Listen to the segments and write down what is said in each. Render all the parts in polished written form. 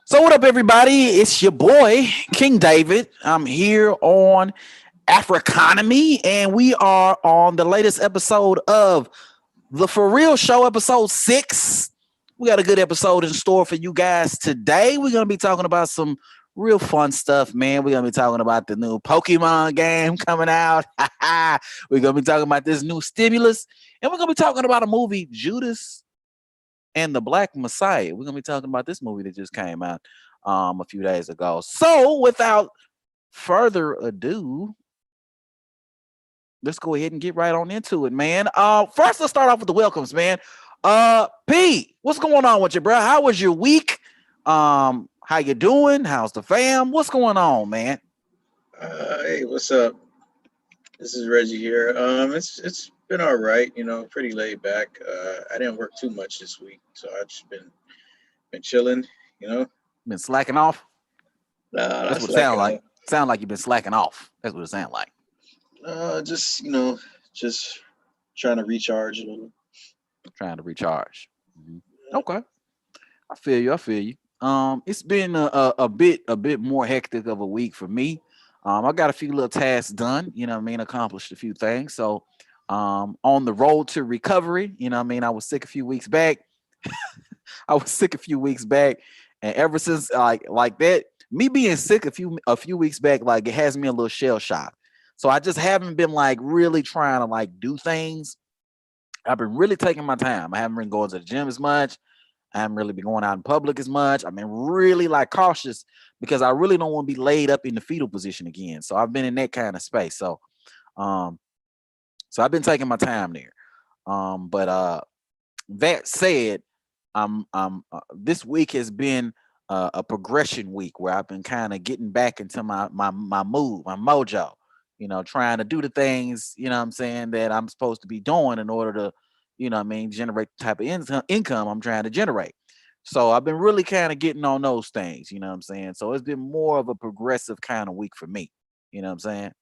So what up, everybody? It's your boy King David. I'm here on Africonomy, and we are on the latest episode of the For Real Show, episode 6. We got a good episode in store for you guys today. We're gonna be talking about some real fun stuff, man. We're gonna be talking about the new Pokemon game coming out. We're gonna be talking about this new stimulus, and we're gonna be talking about a movie, Judas and the Black Messiah. We're gonna be talking about this movie that just came out a few days ago. So without further ado, let's go ahead and get right on into it, man. First let's start off with the welcomes, man. P, what's going on with you, bro? How was your week? How you doing? How's the fam? What's going on, man? Hey, what's up? This is Reggie here. It's been all right, pretty laid back. I didn't work too much this week, so I've just been chilling, you know. Been slacking off? Nah, That's not what it sound slacking like. Sound like you've been slacking off. That's what it sound like. Just just trying to recharge a little. Trying to recharge. Mhm. Okay. I feel you. I feel you. It's been a bit more hectic of a week for me. I got a few little tasks done, you know what I mean, accomplished a few things. So on the road to recovery, you know what I mean, I was sick a few weeks back. I was sick a few weeks back, and ever since like that, me being sick a few weeks back, like it has me a little shell shock. So I just haven't been like really trying to like do things. I've been really taking my time. I haven't been going to the gym as much. I haven't really been going out in public as much. I've been really like cautious because I really don't want to be laid up in the fetal position again. So I've been in that kind of space. Um, so I've been taking my time there. But that said, this week has been a progression week where I've been kind of getting back into my mood, my mojo. You know, trying to do the things, you know what I'm saying, that I'm supposed to be doing in order to, you know what I mean, generate the type of income I'm trying to generate. So I've been really kind of getting on those things, you know what I'm saying? So it's been more of a progressive kind of week for me. You know what I'm saying?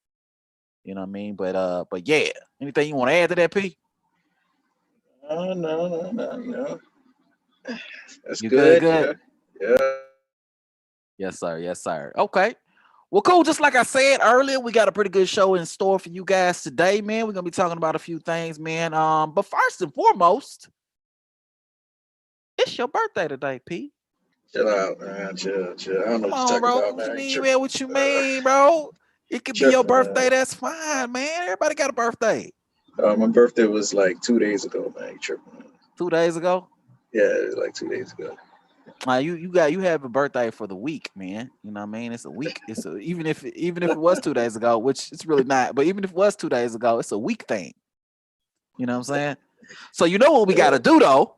You know what I mean? But yeah. Anything you want to add to that, P? No, that's You good, good. good? Yeah. Yes, sir. Yes, sir. Okay. Well, cool. Just like I said earlier, we got a pretty good show in store for you guys today, man. We're gonna be talking about a few things, man. But first and foremost, it's your birthday today, P. Chill out, man. Chill. I don't know Come what on, you're talking bro. about, What you man. You mean, man? What you mean, bro? It could be your tripping, birthday. man. That's fine, man. Everybody got a birthday. My birthday was like 2 days ago, man. You tripping, man. 2 days ago. Yeah, it was like 2 days ago. You have a birthday for the week, man. You know what I mean? It's a week. Even if it was 2 days ago, which it's really not. But even if it was 2 days ago, it's a week thing. You know what I'm saying? So you know what we got to do though.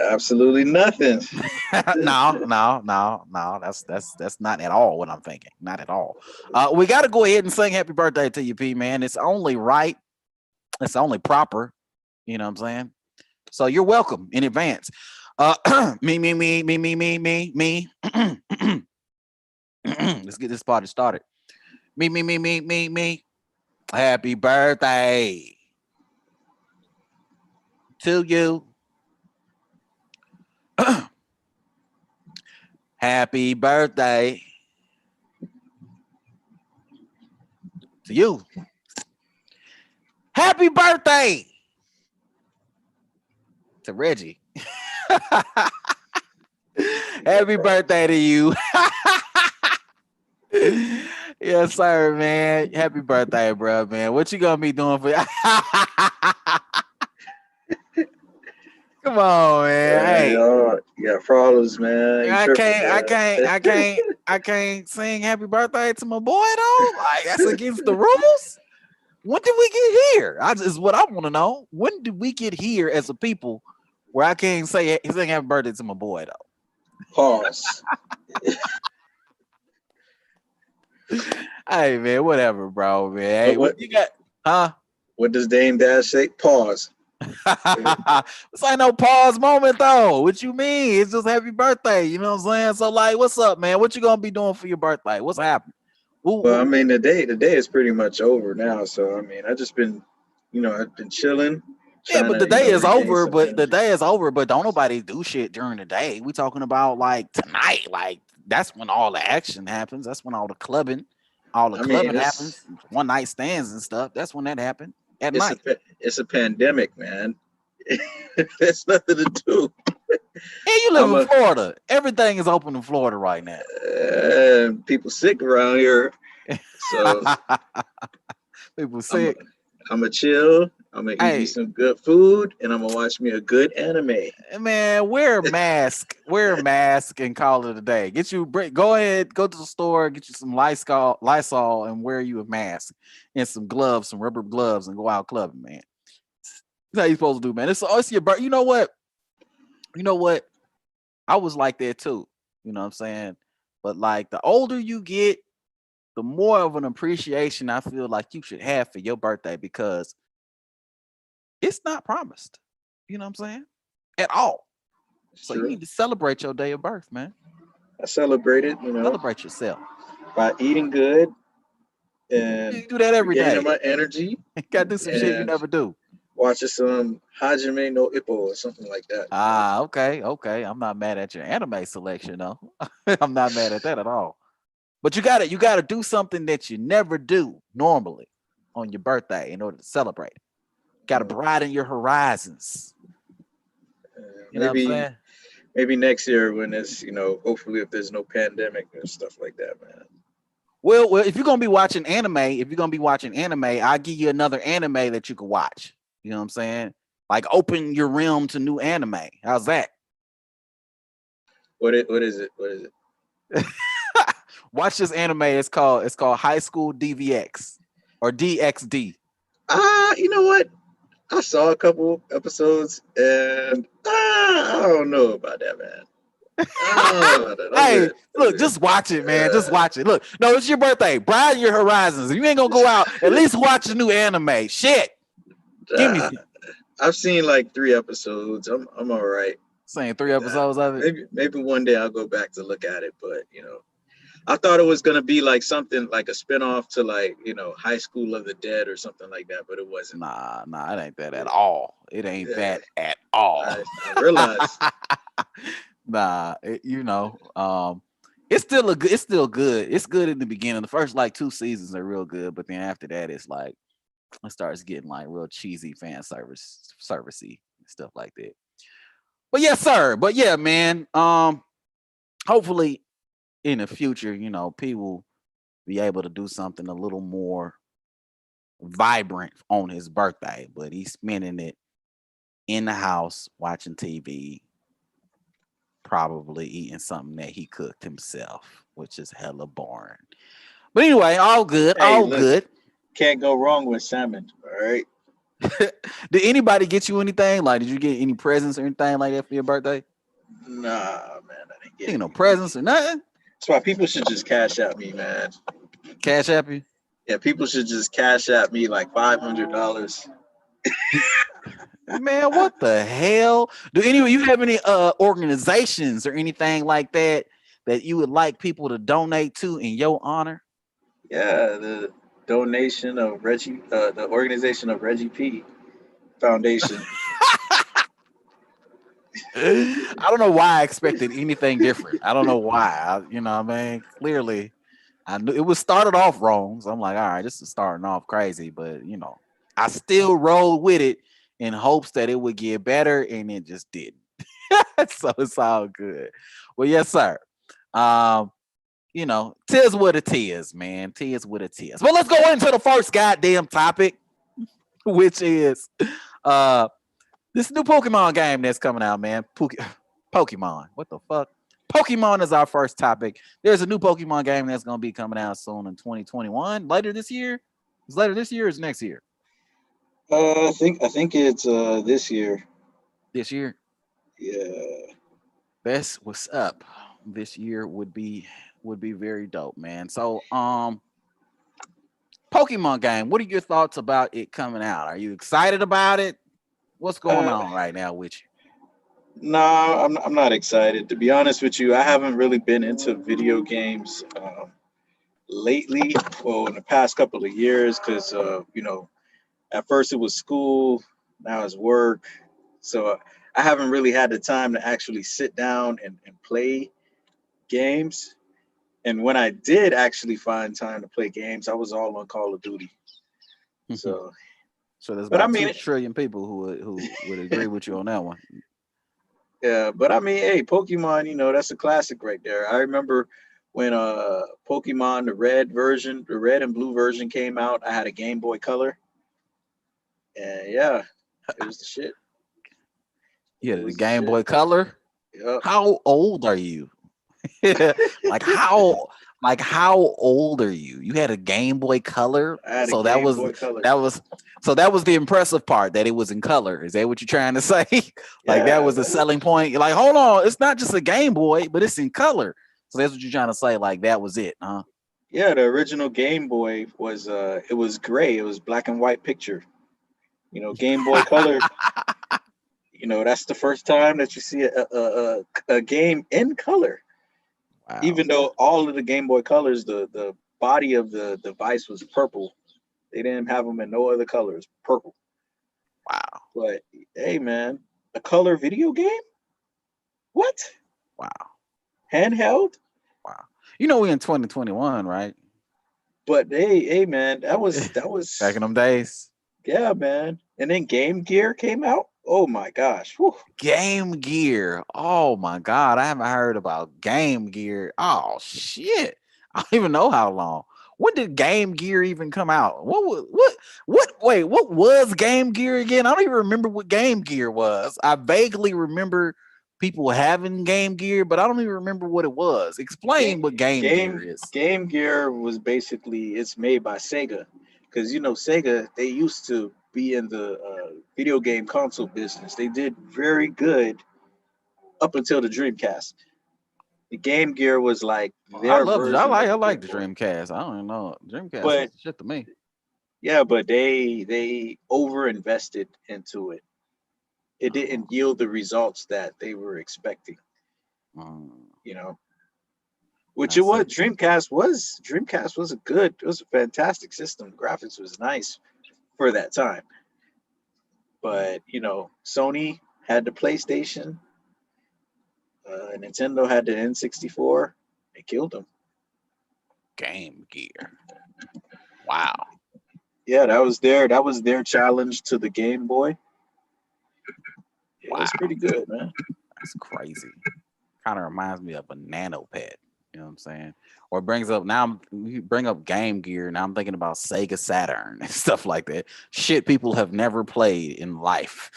Absolutely nothing. No. That's not at all what I'm thinking. Not at all. We got to go ahead and sing happy birthday to you, P, man. It's only right. It's only proper. You know what I'm saying? So you're welcome in advance. Me. Let's get this party started. Me. Happy birthday to you. Happy birthday to you. Happy birthday to Reggie. Happy birthday to you. Yes, sir, man. Happy birthday, bro, man. What you gonna be doing for? Come on, man. Yeah, Hey, you got problems, man. You I tripping, can't, I man. can't, I can't, I can't sing happy birthday to my boy though. Like that's against the rules. When did we get here? Is what I want to know. When did we get here as a people where I can't sing happy birthday to my boy though? Pause. Hey man, whatever, bro, man. Hey, What what you got? Huh? what does Dame Dash say? Pause. This ain't no pause moment though. What you mean? It's just happy birthday. You know what I'm saying? So like, what's up, man? What you gonna be doing for your birthday? What's happening? Well, I mean, the day is pretty much over now. So I mean, I just been, I've been chilling. Yeah, trying but the to, day is regain over. some But the energy. day is over. But don't nobody do shit during the day. We talking about like tonight. Like that's when all the action happens. That's when all the I mean, clubbing happens. One night stands and stuff. That's when that happened at it's a night. pa- it's a pandemic, man. There's nothing to do. And you live I'm in a Florida. Everything is open in Florida right now. people sick around here, so People I'm a, sick. I'm a chill. I'm gonna eat me Hey, some good food, and I'm gonna watch me a good anime. man, wear a mask, and call it a day. Go ahead, go to the store, get you some Lysol, and wear you a mask and some gloves, some rubber gloves, and go out clubbing, man. That's how you supposed to do, man. It's your birth. You know what? You know what? I was like that too. You know what I'm saying? But like the older you get, the more of an appreciation I feel like you should have for your birthday because it's not promised. You know what I'm saying? At all. It's So you true. need to celebrate your day of birth, man. I celebrate it, Celebrate yourself. by eating good You and do that every regaining day. my energy Gotta do some shit you and never do. watching some Hajime no Ippo or something like that. Ah, okay, okay. I'm not mad at your anime selection though. I'm not mad at that at all. But you gotta do something that you never do normally on your birthday in order to celebrate it. Gotta Uh, broaden your horizons. You know what I'm maybe saying? maybe next year when it's hopefully if there's no pandemic and stuff like that, man. Well, if you're gonna be watching anime, I'll give you another anime that you can watch. You know what I'm saying? Like open your realm to new anime. How's that? What is it? Watch this anime. It's called High School DVX or DXD. You know what? I saw a couple episodes and I don't know about that, man. I don't know about that. I'm Hey, good. I'm look, good. just watch it, man. Just Uh, watch it. Look, no, it's your birthday. Broaden your horizons. If you ain't gonna go out, at least watch a new anime. Shit. Give me uh, I've seen like 3 episodes. I'm all right saying three with that. episodes of it. Maybe one day I'll go back to look at it, but I thought it was gonna be like something like a spinoff to like High School of the Dead or something like that, but it wasn't. Nah, it ain't that at all. It ain't Yeah, that at all. I realized. Nah, it's still good. It's good in the beginning. The first like 2 seasons are real good, but then after that, it's like it starts getting like real cheesy fan servicey and stuff like that. But yes, sir. But yeah, man. Hopefully in the future, people be able to do something a little more vibrant on his birthday, but he's spending it in the house watching TV, probably eating something that he cooked himself, which is hella boring. But anyway, all good, Hey, all look, good. can't go wrong with salmon. All right. Did anybody get you anything? Like, did you get any presents or anything like that for your birthday? Nah, man, I didn't get Ain't no anything. presents or nothing. That's why people should just cash out me, man. Cash app you? Yeah, people should just cash out me like $500. Man, what the hell? Do anyway you have any organizations or anything like that that you would like people to donate to in your honor? Yeah, the donation of Reggie, the organization of Reggie P Foundation. I don't know why I expected anything different. I don't know why. What I mean, clearly I knew it was started off wrong. So I'm like, all right, this is starting off crazy, but I still rolled with it in hopes that it would get better, and it just didn't. So it's all good. Well, yes, sir. Um, tis what it is, man. Tis what it is. But let's go into the first goddamn topic, which is uh this new Pokemon game that's coming out, man. Pokemon. What the fuck? Pokemon is our first topic. There's a new Pokemon game that's gonna be coming out soon in 2021. Later this year? Is later this year or is next year? I think it's this year. This year. Yeah. That's what's up. This year would be very dope, man. So Pokemon game. What are your thoughts about it coming out? Are you excited about it? What's going Uh, on right now with you? no, I'm not excited. To be honest with you, I haven't really been into video games lately. Well, in the past couple of years, because at first it was school, Now it's work. So I haven't really had the time to actually sit down and play games. And when I did actually find time to play games, I was all on Call of Duty. So, So there's but I about mean, 2 trillion people who would agree with you on that one. yeah, but I mean, hey, Pokemon, that's a classic right there. I remember when Pokemon the red and blue version came out, I had a Game Boy Color. And yeah, it was the shit. Yeah, It the was the Game shit. Boy Color. Yep. How old are you? like how how old are you? You had a Game Boy Color, I had a so that Game was Boy Color. that was that was the impressive part, that it was in color. Is that what you're trying to say? Like that Yeah, was the selling point. You're like, hold on, it's not just a Game Boy, but it's in color. So that's what you're trying to say. Like that was it, huh? yeah. The original Game Boy was it was gray. It was black and white picture. Game Boy Color. That's the first time that you see a game in color. Wow, Even though all of the Game Boy Colors, the body of the device was purple. They didn't have them in no other colors, purple. wow, But hey, man, a color video game? What? wow, Handheld? wow. We in 2021, right? But hey, man, that Back was in them days. yeah, man. And then Game Gear came out. Oh my gosh. Whew. Game Gear. Oh my God. I haven't heard about Game Gear. Oh shit. I don't even know how long. When did Game Gear even come out? Wait, what was Game Gear again? I don't even remember what Game Gear was. I vaguely remember people having Game Gear, but I don't even remember what it was. Game Explain what Game Gear is. Game Gear was basically it's made by Sega, because Sega they used to be in the video game console business. They did very good up until the Dreamcast. The Game Gear was like I their loved it. I version like of I the like Game the Boy. Dreamcast. I don't even know. Dreamcast was But the shit to me. yeah, but they over invested into it. It Oh, didn't yield the results that they were expecting. mm, You know, which I it was. see. Dreamcast was a good. It was a fantastic system. Graphics was nice for that time. But Sony had the PlayStation. Nintendo had the N64. They killed them. Game Gear. Wow. Yeah, that was their challenge to the Game Boy. It was Wow. pretty good, man. That's crazy. Kind of reminds me of a nano pet. You know what I'm saying? Or it brings up now. You bring up Game Gear. Now I'm thinking about Sega Saturn and stuff like that. Shit people have never played in life.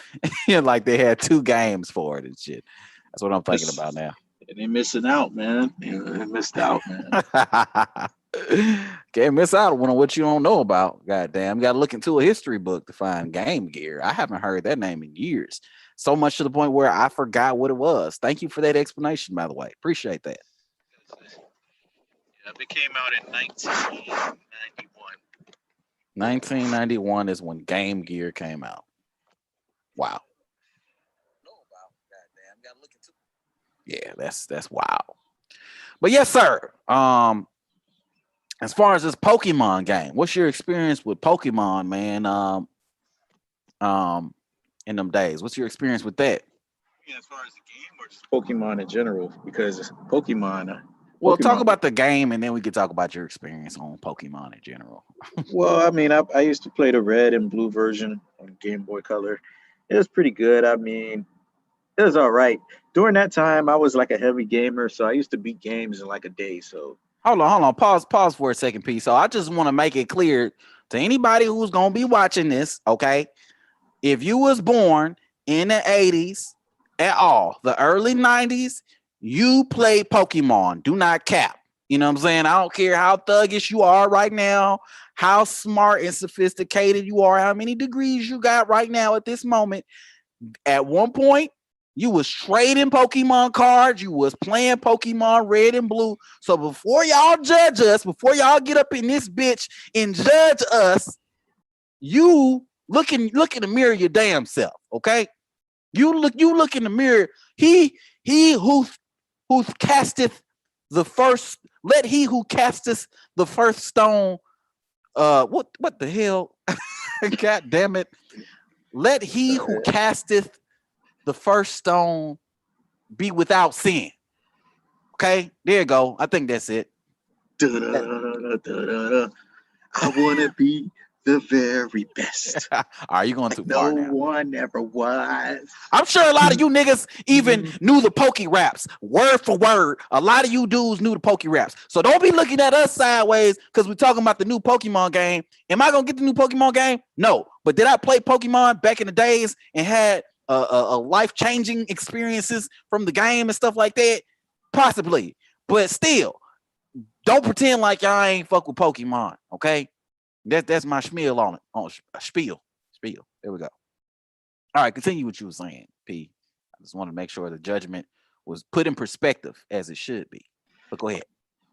Like they had 2 games for it and shit. That's what I'm thinking Miss, about now. they missing out, man. They missed out, man. Can't miss out on what you don't know about. Goddamn, got to look into a history book to find Game Gear. I haven't heard that name in years. So much to the point where I forgot what it was. Thank you for that explanation, by the way. Appreciate that. Yeah, it came out in 1991. 1991 is when Game Gear came out. Wow. Yeah, that's wow. But yes, sir. As far as this Pokemon game, what's your experience with Pokemon, man? Um, in them days, what's your experience with that? Yeah, as far as the game or just Pokemon in general, because Well, talk Pokemon. about the game, and then we can talk about your experience on Pokemon in general. Well, I mean, I used to play the red and blue version on Game Boy Color. It was pretty good. I mean, it was all right. During that time, I was like a heavy gamer, so I used to beat games in like a day. So Hold on. Pause for a second, P. So I just want to make it clear to anybody who's gonna be watching this, okay? If you was born in the 80s at all, the early 90s, you played Pokemon. Do not cap. You know what I'm saying? I don't care how thuggish you are right now, how smart and sophisticated you are, how many degrees you got right now at this moment. At one point, you was trading Pokemon cards, you was playing Pokemon Red and Blue. So before y'all judge us, before y'all get up in this bitch and judge us, you look in the mirror your damn self, okay? You look in the mirror. He who casteth the first, let he who casteth the first stone. What the hell? God damn it. let he who casteth the first stone be without sin. Okay, there you go. I think that's it. I want to be the very best. Are you going too No far now? one ever was. I'm sure a lot of you niggas even knew the Poke Raps word for word. A lot of you dudes knew the Poke Raps. So don't be looking at us sideways because we're talking about the new Pokemon game. Am I going to get the new Pokemon game? No. But did I play Pokemon back in the days and had a life-changing experiences from the game and stuff like that? Possibly. But still, don't pretend like y'all ain't fuck with Pokemon, okay? That's my spiel on it. On spiel. There we go. All right, continue what you were saying, P. I just want to make sure the judgment was put in perspective as it should be. But go ahead.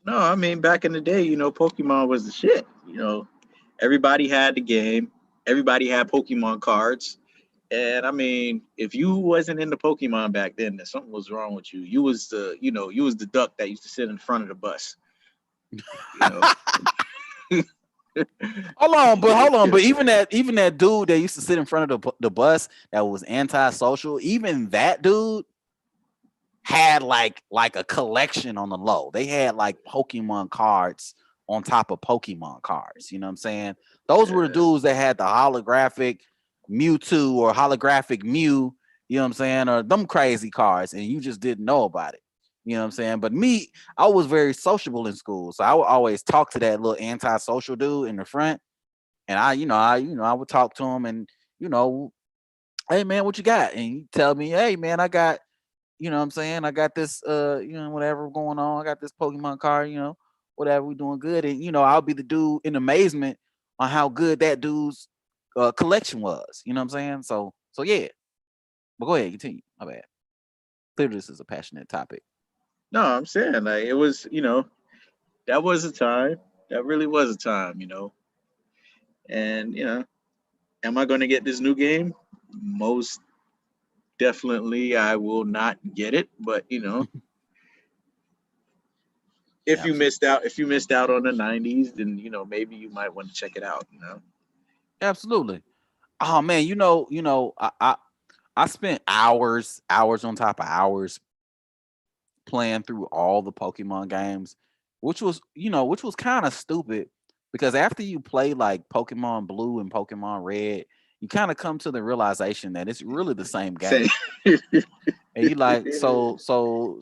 No, I mean, back in the day, Pokemon was the shit. Everybody had the game. Everybody had Pokemon cards. And I mean, if you wasn't into Pokemon back then something was wrong with you. You was the duck that used to sit in front of the bus. Hold on. But even that dude that used to sit in front of the bus that was antisocial, even that dude had like a collection on the low. They had like Pokemon cards on top of Pokemon cards. You know what I'm saying? Those were the dudes that had the holographic Mewtwo or holographic Mew, you know what I'm saying, or them crazy cards, and you just didn't know about it. You know what I'm saying? But me, I was very sociable in school, so I would always talk to that little antisocial dude in the front, and I would talk to him, and hey man, what you got? And you tell me, hey man, I got, what I'm saying, I got this, whatever going on, I got this Pokemon card, whatever, we doing good, and I'll be the dude in amazement on how good that dude's collection was. You know what I'm saying? So yeah. But go ahead, continue. My bad. Clearly, this is a passionate topic. No, I'm saying like it was, that was a time. That really was a time, And am I going to get this new game? Most definitely, I will not get it. But if you missed out on the '90s, then maybe you might want to check it out. Absolutely. Oh man, I spent hours on top of hours playing through all the Pokemon games, which was kind of stupid because after you play like Pokemon Blue and Pokemon Red, you kind of come to the realization that it's really the same game. And you like so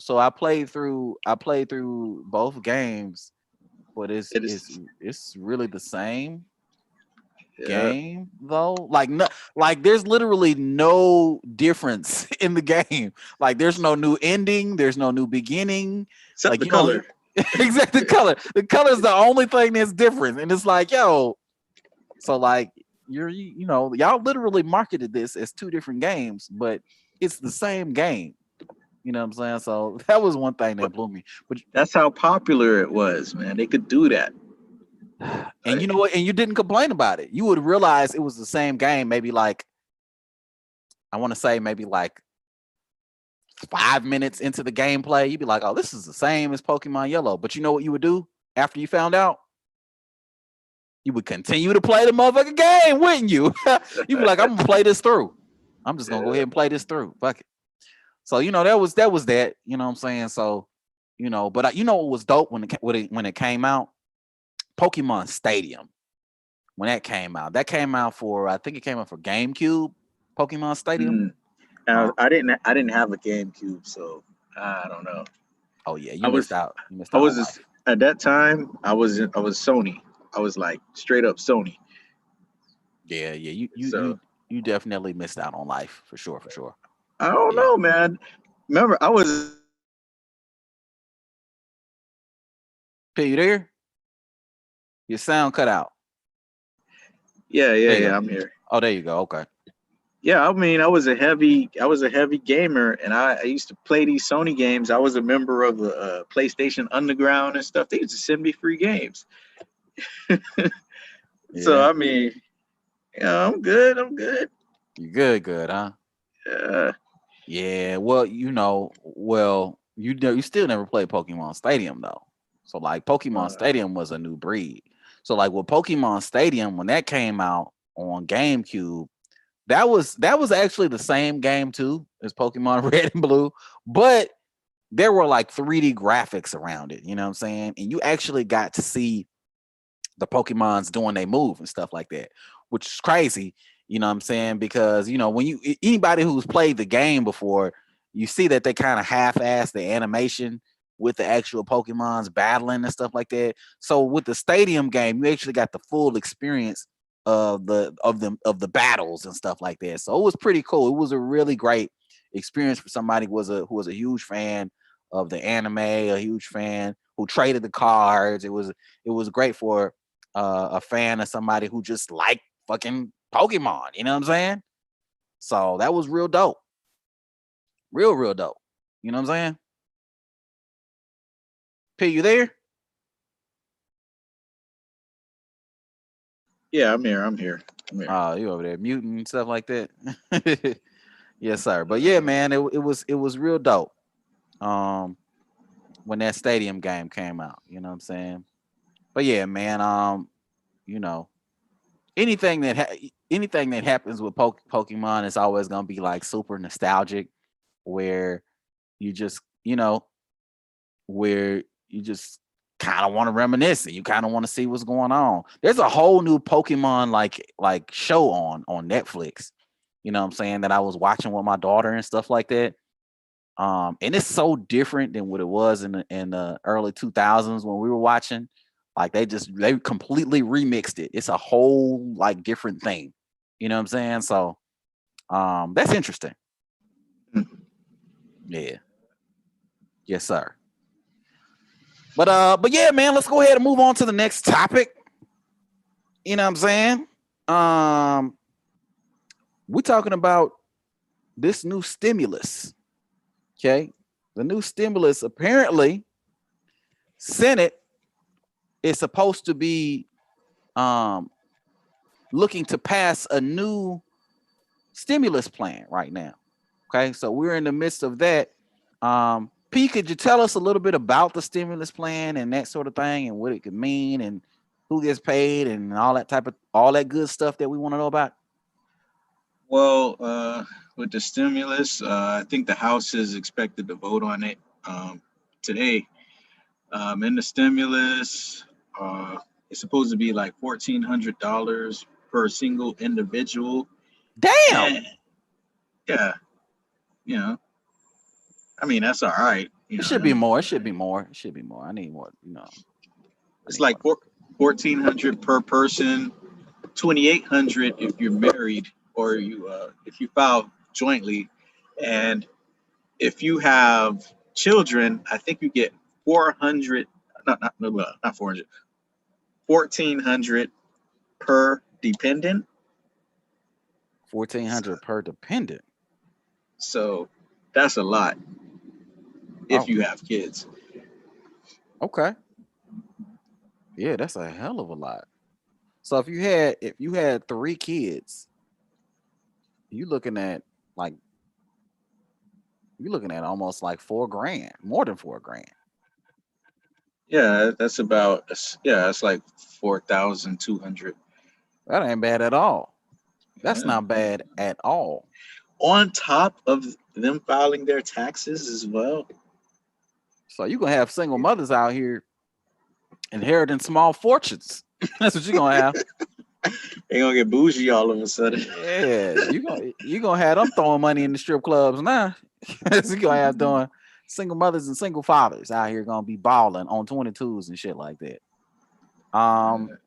I played through both games, but it's really the same game though. Like no, like there's literally no difference in the game. Like there's no new ending, there's no new beginning. Except like the color. Exactly, the color. The color is the only thing that's different, and it's like yo. So like y'all literally marketed this as two different games, but it's the same game. You know what I'm saying? So that was one thing that blew me. But that's how popular it was, man. They could do that. And you know what? And you didn't complain about it. You would realize it was the same game. Maybe like, I want to say maybe like 5 minutes into the gameplay, you'd be like, "Oh, this is the same as Pokemon Yellow." But you know what you would do after you found out? You would continue to play the motherfucking game, wouldn't you? You'd be like, "I'm gonna play this through. I'm just gonna go ahead and play this through." Fuck it. So that was that. You know what I'm saying? So but what was dope when it came out? Pokemon Stadium. When that came out I think it came out for GameCube. Pokemon Stadium. I didn't have a GameCube, so I don't know. Oh yeah, you missed out. At that time. I was Sony. I was like straight up Sony. Yeah. You definitely missed out on life for sure. I don't know, man. Remember, I was. P, you there? Your sound cut out. Yeah, I'm here. Oh, there you go. Okay. Yeah, I mean, I was a heavy gamer, and I used to play these Sony games. I was a member of the PlayStation Underground and stuff. They used to send me free games. So I mean, I'm good. You good, huh? Yeah. Yeah. Well, you still never played Pokemon Stadium though. So like Pokemon Stadium was a new breed. So like with Pokemon Stadium, when that came out on GameCube, that was actually the same game too as Pokemon Red and Blue, but there were like 3D graphics around it. You know what I'm saying? And you actually got to see the Pokemons doing they move and stuff like that, which is crazy. You know what I'm saying? Because when anybody who's played the game before, you see that they kind of half-ass the animation with the actual Pokemons battling and stuff like that. So with the stadium game, you actually got the full experience of the battles and stuff like that. So it was pretty cool. It was a really great experience for somebody who was a huge fan of the anime, a huge fan who traded the cards. It was great for a fan of somebody who just liked fucking Pokemon. You know what I'm saying? So that was real dope. Real dope. You know what I'm saying? P, you there? Yeah, I'm here. I'm here. I'm here. Oh, you over there muting and stuff like that. Yes, sir. But yeah, man, it was real dope. When that stadium game came out, you know what I'm saying? But yeah, man, you know, anything that happens with Pokemon is always gonna be like super nostalgic, where you just where you just kind of want to reminisce and you kind of want to see what's going on. There's a whole new Pokemon like show on Netflix. You know what I'm saying, that I was watching with my daughter and stuff like that. And it's so different than what it was in the early 2000s when we were watching. Like they completely remixed it. It's a whole like different thing. You know what I'm saying? So that's interesting. Yeah. Yes, sir. But yeah, man, let's go ahead and move on to the next topic. You know what I'm saying? We're talking about this new stimulus. Okay. The new stimulus, apparently, Senate is supposed to be um looking to pass a new stimulus plan right now. Okay, so we're in the midst of that. P, could you tell us a little bit about the stimulus plan and that sort of thing, and what it could mean, and who gets paid, and all that good stuff that we want to know about? Well, with the stimulus, I think the House is expected to vote on it today. In the stimulus, it's supposed to be like $1,400 per single individual. Damn, And yeah, you know, I mean that's all right. it should be more. It should be more. It should be more. I need more. I It's need like more. 1,400 per person, 2,800 if you're married or if you file jointly, and if you have children, I think you get 400. Not 400. 1,400 per dependent. 1,400 per dependent. So that's a lot if Oh, you have kids. okay. Yeah, that's a hell of a lot. So if you had 3 kids, you looking at like you're looking at almost like 4 grand, more than 4 grand. Yeah, that's like 4,200. That ain't bad at all. That's Yeah. not bad at all. On top of them filing their taxes as well. So you're gonna have single mothers out here inheriting small fortunes. That's what you're gonna have. They're gonna get bougie all of a sudden. Yeah, you gonna have them throwing money in the strip clubs now. That's what you gonna have doing single mothers and single fathers out here gonna be balling on 22s and shit like that. Um,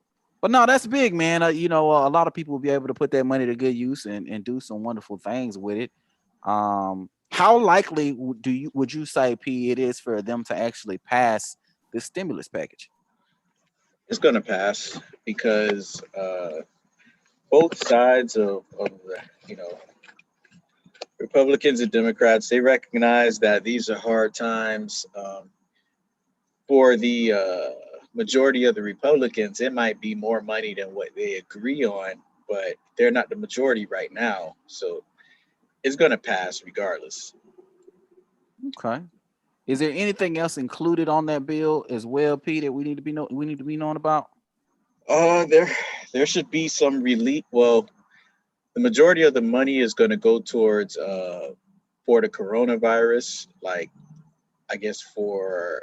but no, that's big, man. A lot of people will be able to put that money to good use and do some wonderful things with it. How likely would you say, P, it is for them to actually pass this stimulus package? It's gonna pass because both sides of the Republicans and Democrats, they recognize that these are hard times. For the majority of the Republicans, it might be more money than what they agree on, but they're not the majority right now. So it's going to pass regardless. Okay. Is there anything else included on that bill as well, P, that we need to be knowing about? There should be some relief. Well, the majority of the money is going to go towards for the coronavirus, like I guess for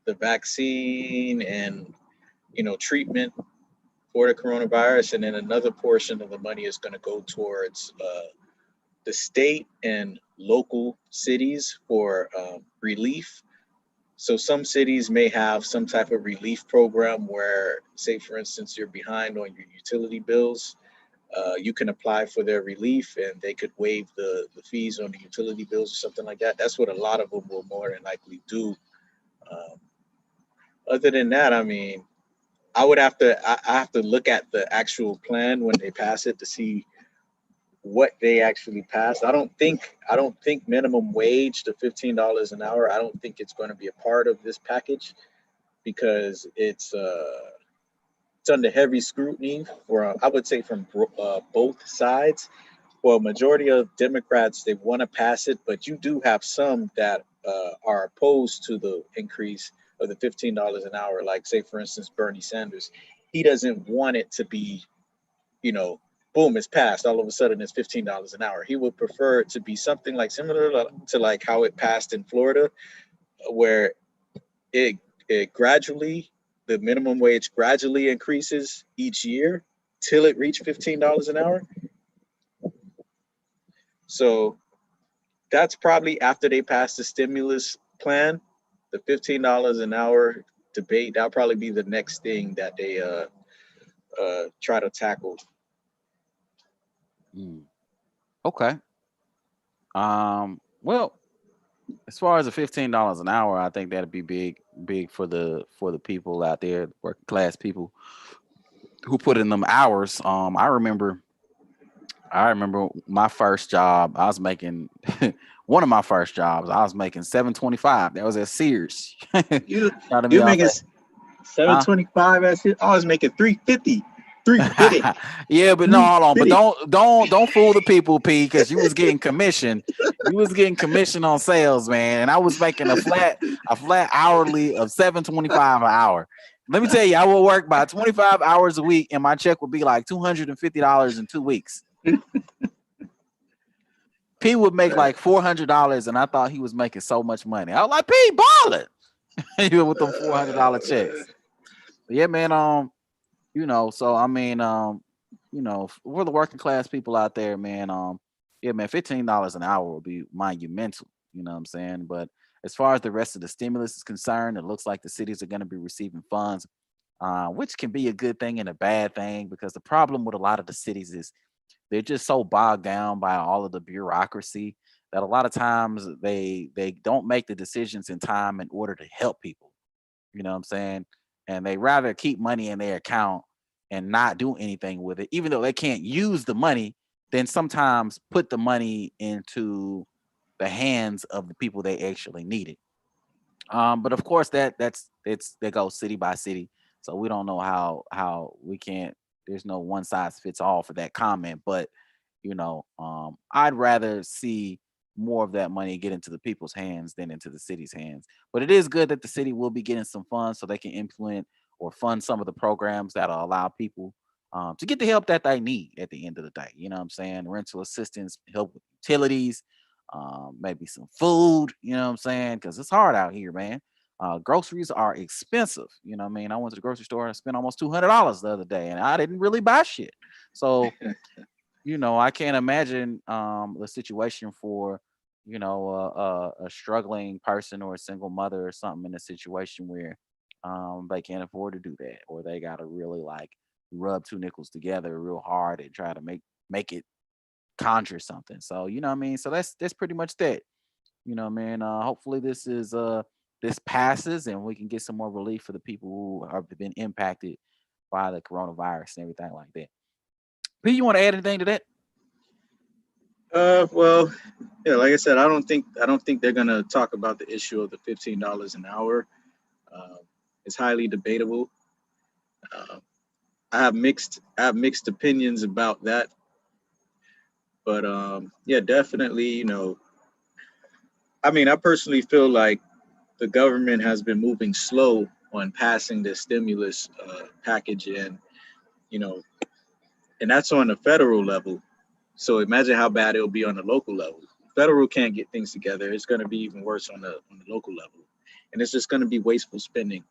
the vaccine and treatment for the coronavirus, and then another portion of the money is going to go towards the state and local cities for relief. So some cities may have some type of relief program where, say, for instance, you're behind on your utility bills. You can apply for their relief and they could waive the fees on the utility bills or something like that. That's what a lot of them will more than likely do. Um, Other than that, I mean, I have to look at the actual plan when they pass it to see what they actually passed. I don't think minimum wage to $15 an hour. I don't think it's going to be a part of this package because it's under heavy scrutiny for I would say from both sides. Well, majority of Democrats they want to pass it, but you do have some that are opposed to the increase of the $15 an hour. Like say for instance Bernie Sanders, he doesn't want it to be you know boom it's passed all of a sudden it's $15 an hour. He would prefer it to be something like similar to like how it passed in Florida, where it it gradually the minimum wage gradually increases each year till it reached $15 an hour. So that's probably after they pass the stimulus plan, the $15 an hour debate. That'll probably be the next thing that they try to tackle. Mm, okay. Well, as far as the $15 an hour, I think that'd be big for the people out there, working class people who put in them hours. I remember my first job. I was making one of my first jobs. I was making 7.25. That was at Sears. You Started me you're off making at seven huh? twenty five at shit. I was making 350, 350, Yeah, but no, hold on. But 350. don't fool the people, P, because you was getting commission. You was getting commission on sales, man. And I was making a flat hourly of 7.25 an hour. Let me tell you, I would work by 25 hours a week, and my check would be like $250 in 2 weeks. P would make like $400, and I thought he was making so much money. I was like, P balling, even with them $400 checks. But yeah, man. So I mean, for the working class people out there, man, yeah, man, $15 an hour will be monumental. You know what I'm saying? But as far as the rest of the stimulus is concerned, it looks like the cities are going to be receiving funds, which can be a good thing and a bad thing because the problem with a lot of the cities is they're just so bogged down by all of the bureaucracy that a lot of times they don't make the decisions in time in order to help people. You know what I'm saying? And they rather keep money in their account and not do anything with it, even though they can't use the money, then sometimes put the money into the hands of the people they actually need it. But of course that goes city by city. So we don't know how we can't there's no one size fits all for that comment. But I'd rather see more of that money get into the people's hands than into the city's hands. But it is good that the city will be getting some funds so they can implement or fund some of the programs that'll allow people to get the help that they need at the end of the day. You know what I'm saying? Rental assistance, help with utilities, maybe some food, you know what I'm saying? Because it's hard out here, man. Groceries are expensive. You know what I mean? I went to the grocery store and spent almost $200 the other day, and I didn't really buy shit. So I can't imagine the situation for a struggling person or a single mother or something in a situation where they can't afford to do that, or they got to really like rub two nickels together real hard and try to make it conjure something. So you know what I mean. So that's pretty much that. You know what I mean. Hopefully this passes and we can get some more relief for the people who have been impacted by the coronavirus and everything like that. P, you want to add anything to that? Well, yeah, like I said, I don't think they're gonna talk about the issue of the $15 an hour. Uh, it's highly debatable. Uh, I have mixed opinions about that, but yeah, definitely, I mean, I personally feel like the government has been moving slow on passing the stimulus package, and you know, and that's on the federal level. So imagine how bad it'll be on the local level. Federal can't get things together. It's going to be even worse on the local level, and it's just going to be wasteful spending.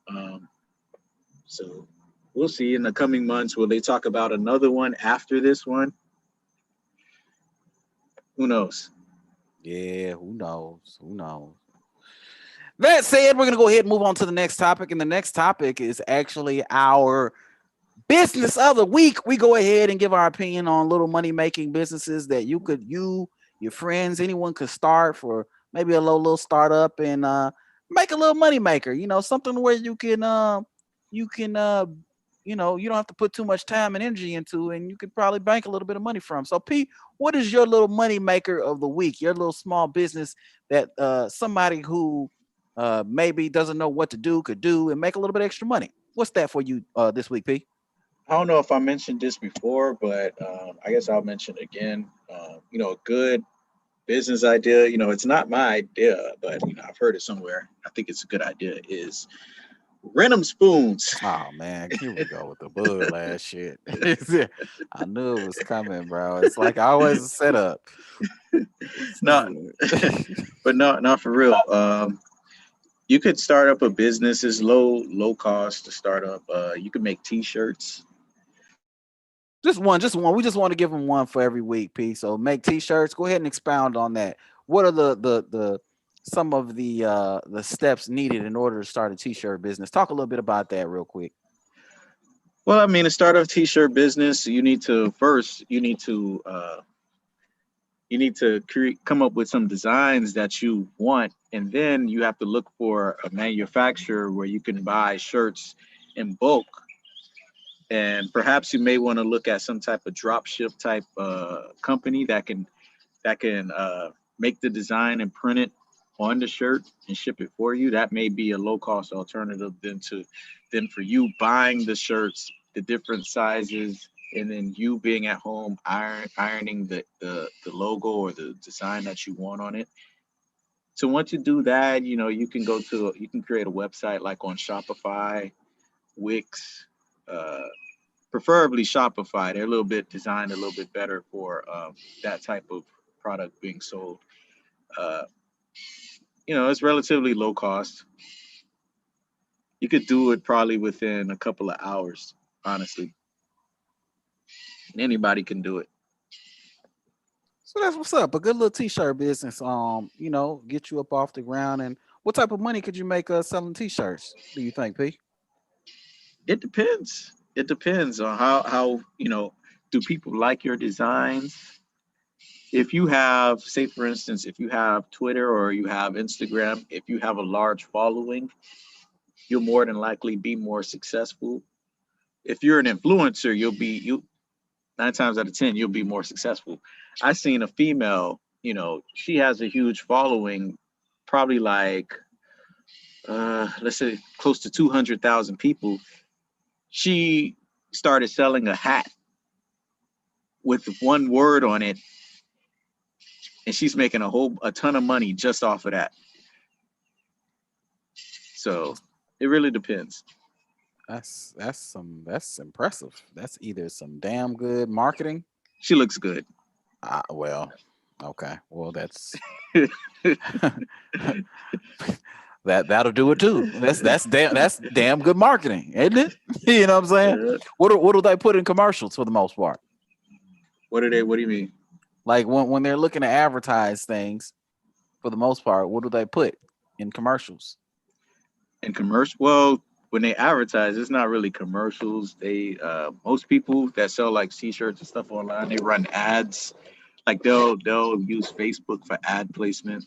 Um, so we'll see in the coming months. Will they talk about another one after this one? Who knows? Yeah, who knows? Who knows? That said, we're gonna go ahead and move on to the next topic, and the next topic is actually our business of the week. We go ahead and give our opinion on little money making businesses that your friends, anyone could start for maybe a little startup and make a little money maker. Something where you can you don't have to put too much time and energy into, and you could probably bank a little bit of money from. So, Pete, what is your little money maker of the week? Your little small business that somebody who maybe doesn't know what to do could do and make a little bit extra money. What's that for you this week, P? I don't know if I mentioned this before, but I guess I'll mention it again. A good business idea. It's not my idea, but I've heard it somewhere. I think it's a good idea. Is rent 'em spoons. Oh man, here we go with the bug ass shit. I knew it was coming, bro. It's like always a setup. No, but not for real. You could start up a business. It's low cost to start up. You could make T-shirts. Just one. We just want to give them one for every week, P. So make T-shirts. Go ahead and expound on that. What are the some of the steps needed in order to start a T-shirt business? Talk a little bit about that real quick. Well, I mean, to start a T-shirt business, you need to first come up with some designs that you want, and then you have to look for a manufacturer where you can buy shirts in bulk. And perhaps you may want to look at some type of drop ship type company that can make the design and print it on the shirt and ship it for you. That may be a low cost alternative than for you buying the shirts, the different sizes, and then you being at home ironing the logo or the design that you want on it. So once you do that, you can create a website like on Shopify, Wix, uh, preferably Shopify. They're a little bit designed a little bit better for that type of product being sold. Uh, it's relatively low cost. You could do it probably within a couple of hours, honestly. And anybody can do it. So that's what's up. A good little T-shirt business. Get you up off the ground. And what type of money could you make selling T-shirts? Do you think, P? It depends. It depends on how do people like your designs? If you have, say for instance, if you have Twitter or you have Instagram, if you have a large following, you'll more than likely be more successful. If you're an influencer, you 9 times out of 10 you'll be more successful. I seen a female, she has a huge following, probably like let's say close to 200,000 people. She started selling a hat with one word on it, and she's making a ton of money just off of that. So it really depends. That's impressive. That's either some damn good marketing. She looks good. Well, okay. Well, that's that'll do it too. That's damn good marketing, isn't it? You know what I'm saying? Uh, What do they put in commercials for the most part? what do you mean? Like when they're looking to advertise things, for the most part, what do they put in commercials? In commercial, well, when they advertise, it's not really commercials. They most people that sell like t-shirts and stuff online, they run ads. Like they'll use Facebook for ad placement.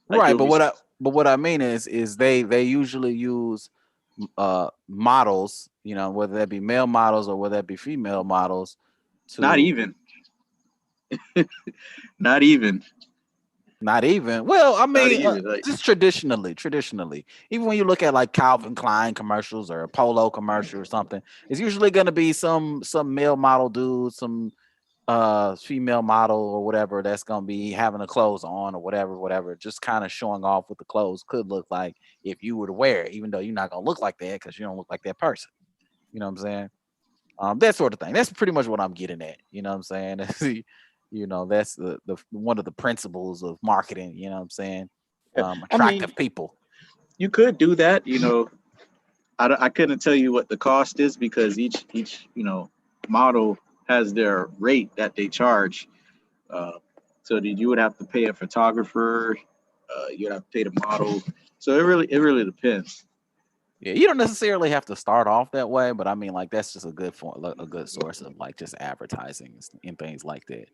Like Right, you'll be but what I mean is they usually use models, whether that be male models or whether that be female models not to even not even not even. Well, I not mean, even like just traditionally, even when you look at like Calvin Klein commercials or a Polo commercial or something, it's usually going to be some male model dude, some female model or whatever that's going to be having the clothes on or whatever, just kind of showing off what the clothes could look like if you were to wear it, even though you're not going to look like that because you don't look like that person. You know what I'm saying? That sort of thing. That's pretty much what I'm getting at. You know what I'm saying? That's the one of the principles of marketing. You know what I'm saying? Yeah. I mean, Attractive people. you could do that. I couldn't tell you what the cost is because each model has their rate that they charge. Uh, so that you would have to pay a photographer, you'd have to pay the model. So it really depends. Yeah, you don't necessarily have to start off that way, but I mean, like that's just a good form, a good source of like just advertising and things like that.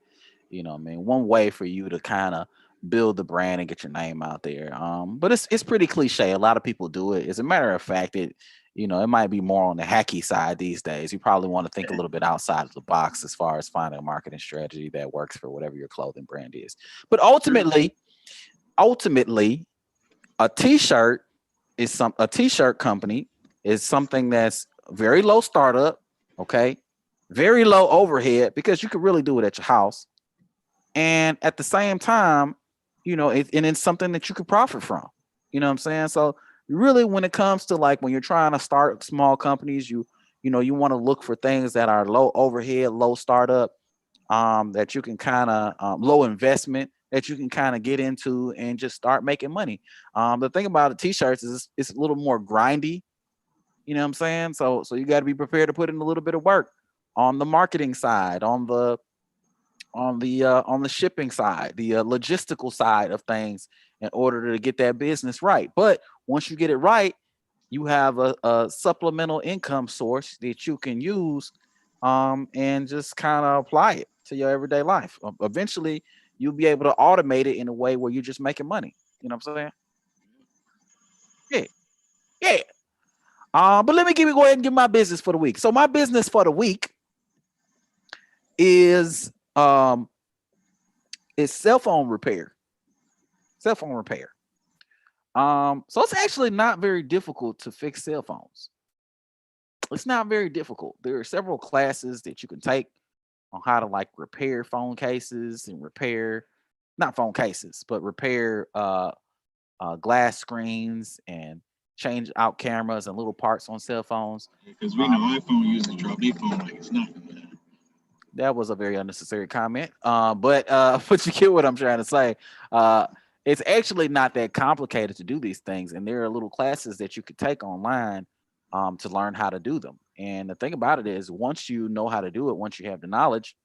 You know, what I mean, one way for you to kind of build the brand and get your name out there. But it's pretty cliche. A lot of people do it. As a matter of fact, it might be more on the hacky side these days. You probably want to think a little bit outside of the box as far as finding a marketing strategy that works for whatever your clothing brand is. But True. ultimately, a t-shirt a t-shirt company is something that's very low startup, okay, very low overhead because you could really do it at your house, and at the same time, and it's something that you could profit from. You know what I'm saying? So really, when it comes to like when you're trying to start small companies, you want to look for things that are low overhead, low startup, that you can kind of low investment that you can kind of get into and just start making money. The thing about the t-shirts is it's a little more grindy. You know what I'm saying? So you got to be prepared to put in a little bit of work on the marketing side, on the shipping side, the logistical side of things in order to get that business right. But once you get it right, you have a supplemental income source that you can use, and just kind of apply it to your everyday life. Eventually, you'll be able to automate it in a way where you're just making money. You know what I'm saying? Yeah, yeah. But let me go ahead and give my business for the week. So my business for the week is cell phone repair. Cell phone repair. So it's actually not very difficult to fix cell phones. It's not very difficult. There are several classes that you can take on how to like repair phone cases and repair not phone cases, but repair glass screens and change out cameras and little parts on cell phones. Because we know Um, iPhone users drop their phone like it's nothing, man. that was a very unnecessary comment, but but you get what I'm trying to say. It's actually not that complicated to do these things, and there are little classes that you could take online, to learn how to do them. And the thing about it is, once you know how to do it, once you have the knowledge,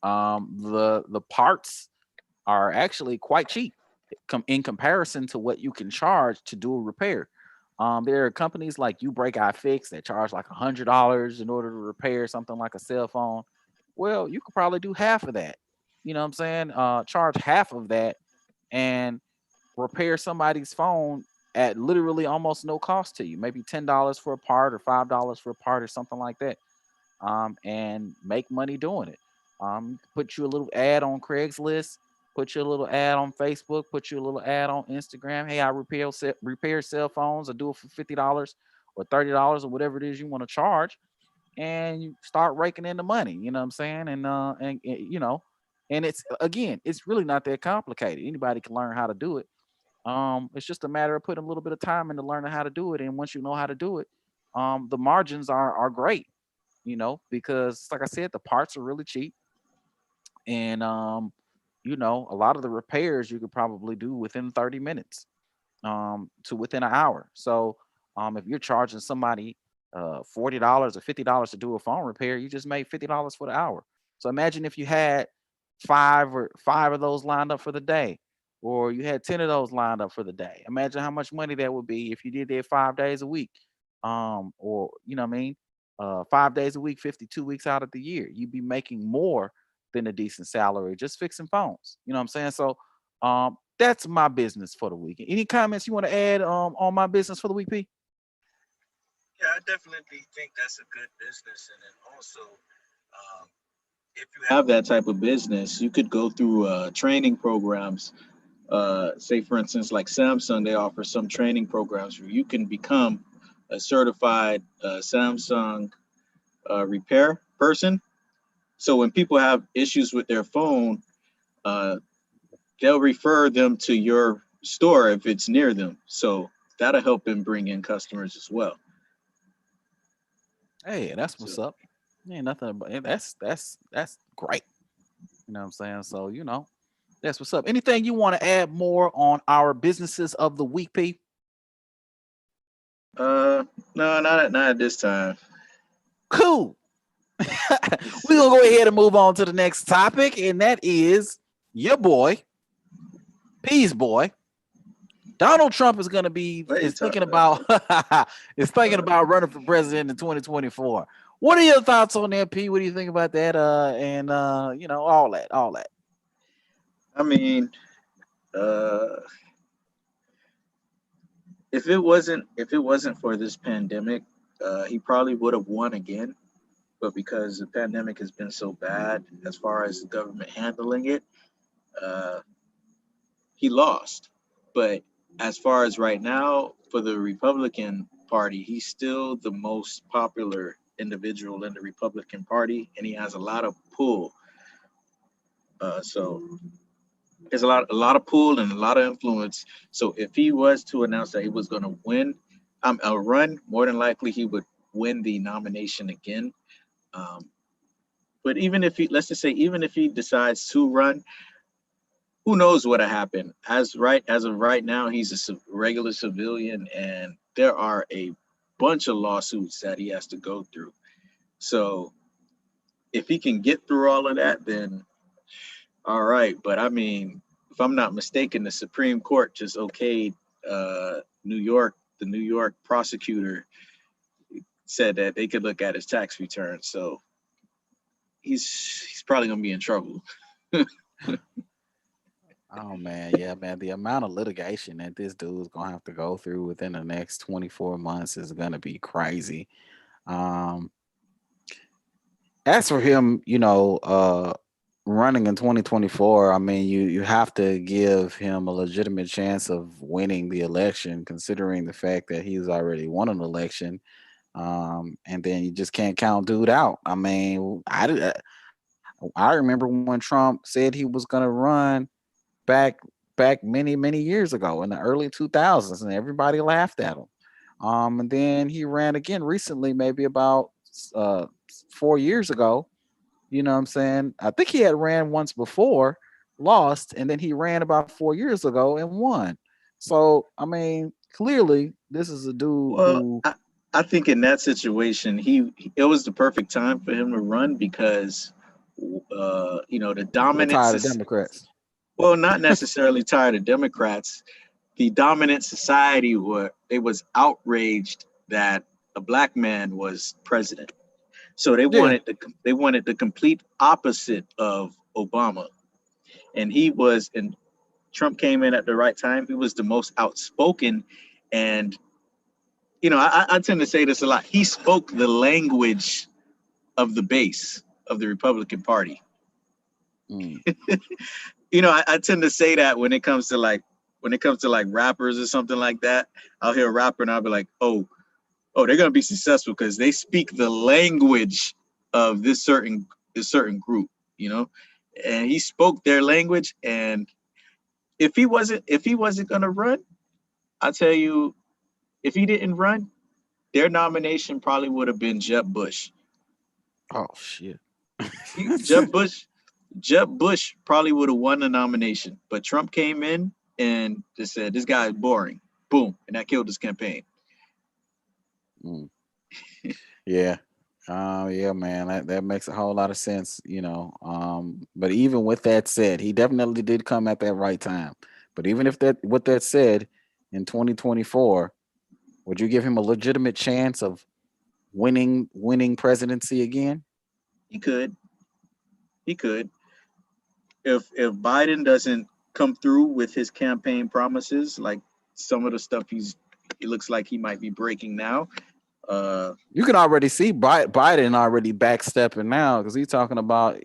the parts are actually quite cheap in comparison to what you can charge to do a repair. There are companies like You Break I Fix that charge like $100 in order to repair something like a cell phone. Well, you could probably do half of that. You know what I'm saying? Charge half of that and repair somebody's phone at literally almost no cost to you. Maybe $10 for a part or $5 for a part or something like that, and make money doing it. Put you a little ad on Craigslist, put you a little ad on Facebook, put you a little ad on Instagram. Hey, I repair cell phones. I do it for $50 or $30 or whatever it is you want to charge, and you start raking in the money. You know what I'm saying? And it's again, it's really not that complicated. Anybody can learn how to do it. It's just a matter of putting a little bit of time into learning how to do it, and once you know how to do it, the margins are great, because like I said, the parts are really cheap. And a lot of the repairs you could probably do within 30 minutes, to within an hour. So if you're charging somebody $40 or $50 to do a phone repair, you just made $50 for the hour. So imagine if you had five of those lined up for the day, or you had 10 of those lined up for the day. Imagine how much money that would be if you did that 5 days a week. Or you know what I mean? 5 days a week, 52 weeks out of the year. You'd be making more than a decent salary just fixing phones. You know what I'm saying? So that's my business for the week. Any comments you want to add on my business for the week, P? Yeah, I definitely think that's a good business, and then also, if you have that type of business, you could go through training programs. Say, for instance, like Samsung, they offer some training programs where you can become a certified Samsung repair person. So when people have issues with their phone, uh, they'll refer them to your store if it's near them. So that'll help them bring in customers as well. Hey, that's what's So up. Ain't nothing about that's great. You know what I'm saying? So, that's what's up. Anything you want to add more on our businesses of the week, P? no, not at this time. Cool. It's, We're gonna go ahead and move on to the next topic, and that is your boy, P's boy. Donald Trump is gonna be what are you is thinking talking about about? is thinking about running for president in 2024. What are your thoughts on that, P? What do you think about that? And all that. I mean, uh, if it wasn't for this pandemic, he probably would have won again. But because the pandemic has been so bad as far as the government handling it, uh, he lost. But as far as right now, for the Republican Party, he's still the most popular individual in the Republican Party, and he has a lot of pull. So there's a lot of pull and a lot of influence. So if he was to announce that he was going to win a run, more than likely he would win the nomination again. Um, but even if he, let's just say, even if he decides to run, who knows what'll happen? As of right now, he's a regular civilian, and there are a bunch of lawsuits that he has to go through. So if he can get through all of that, then all right. But I mean, if I'm not mistaken, the Supreme Court just okayed New York. The New York prosecutor said that they could look at his tax return. So he's probably gonna be in trouble. Oh man, yeah, man. The amount of litigation that this dude's gonna have to go through within the next 24 months is gonna be crazy. Um, as for him, running in 2024, I mean, you have to give him a legitimate chance of winning the election, considering the fact that he's already won an election. And then you just can't count dude out. I mean, I remember when Trump said he was gonna run back many years ago in the early 2000s, and everybody laughed at him. And then he ran again recently, maybe about uh 4 years ago. You know what I'm saying? I think he had ran once before, lost, and then he ran about 4 years ago and won. So I mean, clearly this is a dude Well, who I think in that situation, it was the perfect time for him to run because, the people are dominance tired of is, Democrats. well, not necessarily tired of Democrats. The dominant society was outraged that a black man was president. So Yeah, they wanted the complete opposite of Obama, and Trump came in at the right time. He was the most outspoken, and I tend to say this a lot. He spoke the language of the base of the Republican Party. mm, I tend to say that when it comes to like rappers or something like that. I'll hear a rapper and I'll be like, oh, they're gonna be successful because they speak the language of this certain group, you know. And he spoke their language, and if he wasn't gonna run, I tell you, if he didn't run, their nomination probably would have been Jeb Bush. oh shit. Jeb Bush, Jeb Bush probably would have won the nomination, but Trump came in and just said this guy is boring. Boom, and that killed his campaign. Mm, yeah. Yeah, man, that makes a whole lot of sense, but even with that said, he definitely did come at that right time. But even if that with that said, in 2024, would you give him a legitimate chance of winning presidency again? He could, he could. If Biden doesn't come through with his campaign promises, like some of the stuff it looks like he might be breaking now. Uh, You can already see Biden already backstepping now because he's talking about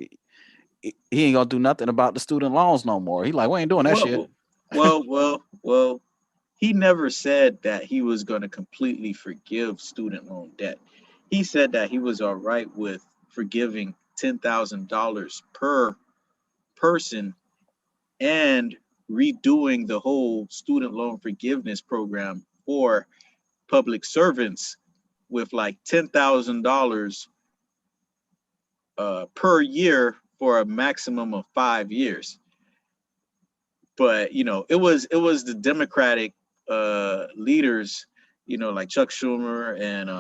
he ain't gonna do nothing about the student loans no more. He like, we ain't doing that shit. well, well. He never said that he was going to completely forgive student loan debt. He said that he was all right with forgiving $10,000 per person and redoing the whole student loan forgiveness program for public servants with like $10,000 per year for a maximum of 5 years. But it was the Democratic leaders, like Chuck Schumer and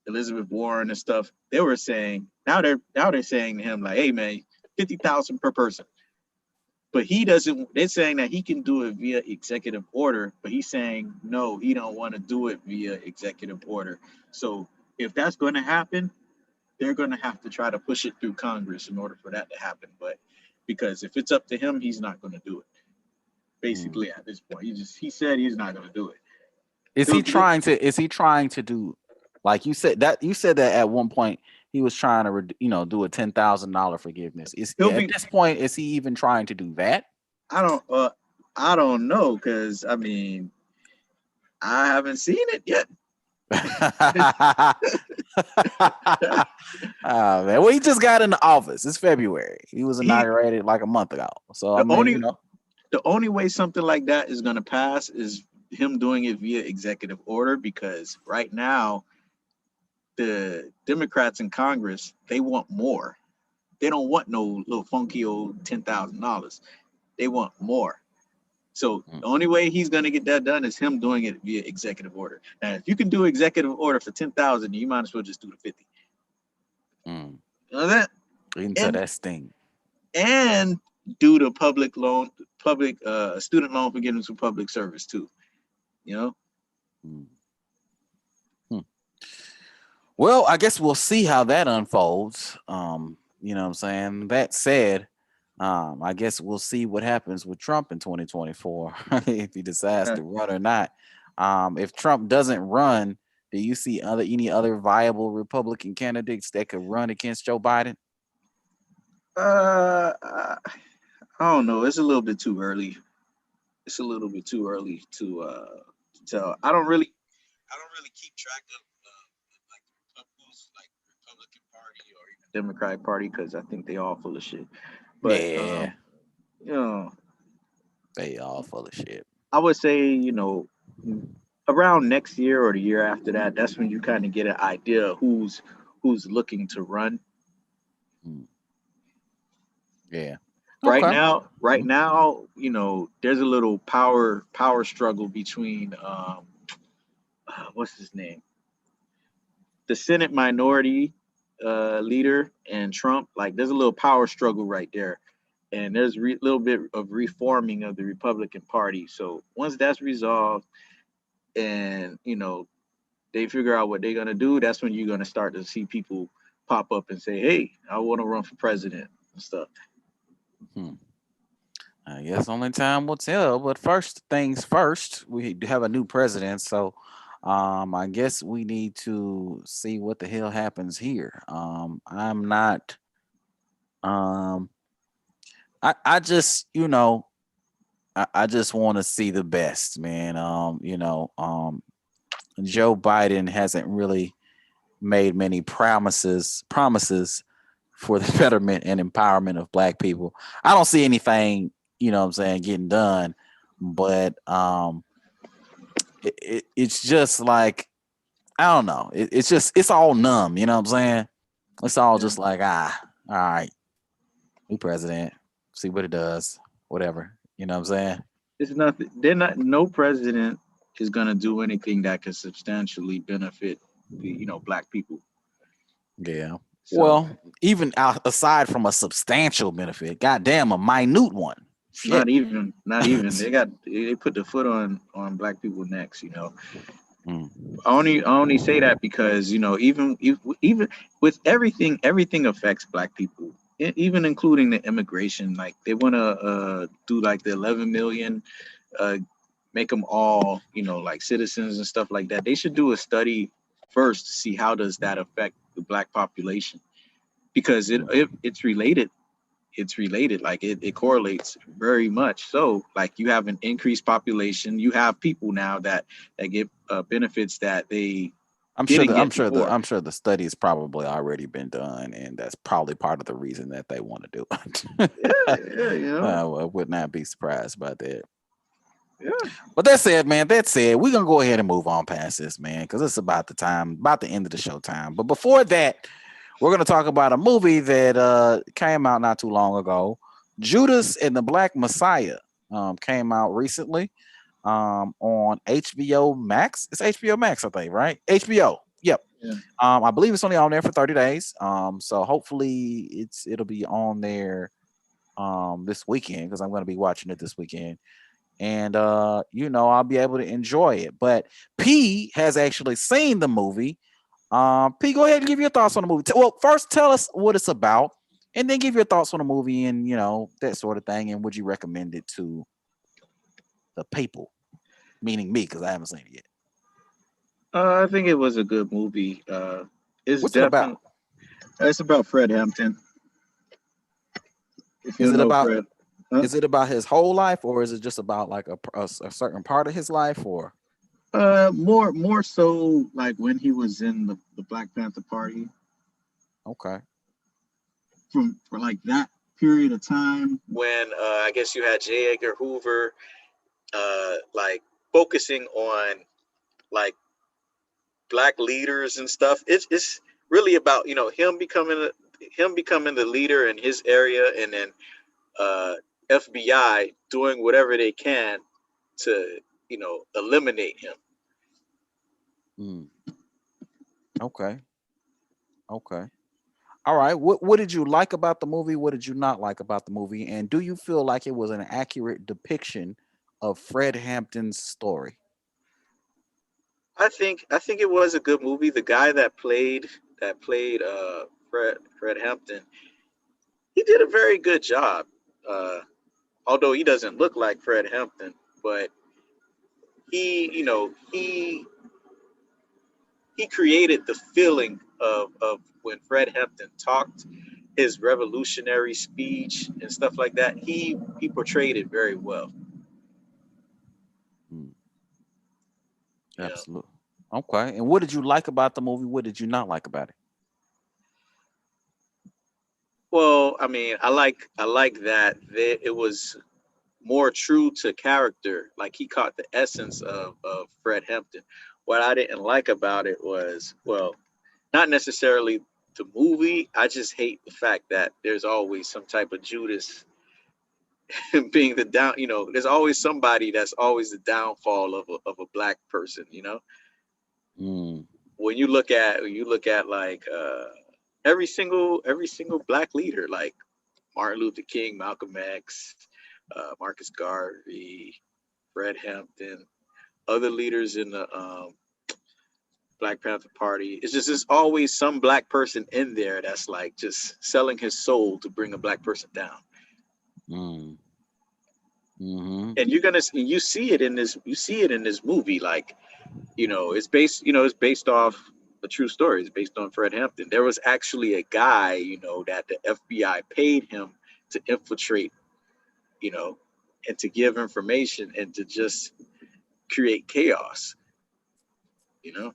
Elizabeth Warren and stuff. They were saying now they're saying to him like, "Hey man, 50,000 per person." But he doesn't. They're saying that he can do it via executive order, but he's saying no, he don't want to do it via executive order. So if that's going to happen, they're going to have to try to push it through Congress in order for that to happen. But because if it's up to him, he's not going to do it. Basically, at this point, he said he's not going to do it. Is he trying to do, like you said that at one point he was trying to do a $10,000 forgiveness. At this point, is he even trying to do that? I don't know, because I mean, I haven't seen it yet. Oh man, well, he just got into office. It's February. He was inaugurated like a month ago. So the only way something like that is going to pass is him doing it via executive order, because right now the Democrats in Congress, they want more. They don't want no little funky old $10,000. They want more. So the only way he's going to get that done is him doing it via executive order. Now, if you can do executive order for 10,000, you might as well just do the 50. You know that? Into that sting. And do the public student loan forgiveness for public service too. Well, I guess we'll see how that unfolds. You know what I'm saying? That said, I guess we'll see what happens with Trump in 2024 if he decides to run or not. If Trump doesn't run, do you see any other viable Republican candidates that could run against Joe Biden? I don't know. It's a little bit too early. It's a little bit too early to tell. I don't really keep track of like Republican Party or even Democratic Party, because I think they all full of shit. But yeah, they all full of shit. I would say around next year or the year after that, that's when you kind of get an idea of who's looking to run. Yeah. Right now, there's a little power struggle between what's his name, the Senate minority leader, and Trump. Like, there's a little power struggle right there, and there's a little bit of reforming of the Republican Party. So once that's resolved, and they figure out what they're gonna do, that's when you're gonna start to see people pop up and say, "Hey, I want to run for president" and stuff. I guess only time will tell. But first things first, we have a new president, so I guess we need to see what the hell happens here. I'm not. I just I just want to see the best, man. Joe Biden hasn't really made many promises for the betterment and empowerment of Black people. I don't see anything, getting done, but it's just like, I don't know. It's all numb, you know what I'm saying? It's all just like, all right, new president, see what it does, whatever. You know what I'm saying? It's nothing. No president is going to do anything that could substantially benefit Black people. Yeah. So, well, even aside from a substantial benefit, goddamn, a minute one. Shit. Not even. They put the foot on Black people necks. I only say that because even with everything affects Black people, even including the immigration. Like, they want to do like the 11 million, make them all like citizens and stuff like that. They should do a study first to see how does that affect the Black population, because it's related. It's related. Like, it correlates very much. So, like, you have an increased population. You have people now that get benefits that they. I'm sure the study's probably already been done, and that's probably part of the reason that they want to do it. Yeah. I would not be surprised by that. Yeah. But that said, man, we're gonna go ahead and move on past this, man, because it's about the end of the show time. But before that, we're gonna talk about a movie that came out not too long ago. Judas and the Black Messiah came out recently on HBO Max. It's HBO Max, I think, right? HBO. Yep. Yeah. I believe it's only on there for 30 days. So hopefully it'll be on there this weekend because I'm gonna be watching it this weekend. And I'll be able to enjoy it. But P has actually seen the movie. P, go ahead and give your thoughts on the movie. Well, first tell us what it's about, and then give your thoughts on the movie and that sort of thing. And would you recommend it to the people, meaning me, because I haven't seen it yet. I think it was a good movie. It's What's it about? definitely it's about Fred Hampton. If Is you it know about Fred, huh? is it about his whole life, or is it just about like a certain part of his life, or More so like when he was in the Black Panther Party okay? for like that period of time when I guess you had J. Edgar Hoover, like focusing on like black leaders and stuff. It's really about him becoming the leader in his area, and then uh, FBI doing whatever they can to eliminate him. Mm, okay, okay. All right. What did you like about the movie? What did you not like about the movie? And do you feel like it was an accurate depiction of Fred Hampton's story? I think it was a good movie. The guy that played Fred Hampton, he did a very good job. Uh, Although he doesn't look like Fred Hampton, but he created the feeling of when Fred Hampton talked, his revolutionary speech and stuff like that. He portrayed it very well. Mm, Yeah. absolutely. Okay. And what did you like about the movie? What did you not like about it? Well, I mean, I like that it was more true to character. Like he caught the essence of Fred Hampton. What I didn't like about it was, well, not necessarily the movie. I just hate the fact that there's always some type of Judas being the down. There's always somebody that's always the downfall of a black person. Mm, When you look at like every single black leader, like Martin Luther King, Malcolm X, Marcus Garvey, Fred Hampton, other leaders in the Black Panther Party. It's just there's always some black person in there that's like just selling his soul to bring a black person down. mm, mm-hmm. And you see it in this movie. Like, it's based off a true story. It's based on Fred Hampton. There was actually a guy, that the FBI paid him to infiltrate, you know, and to give information and to just create chaos, you know?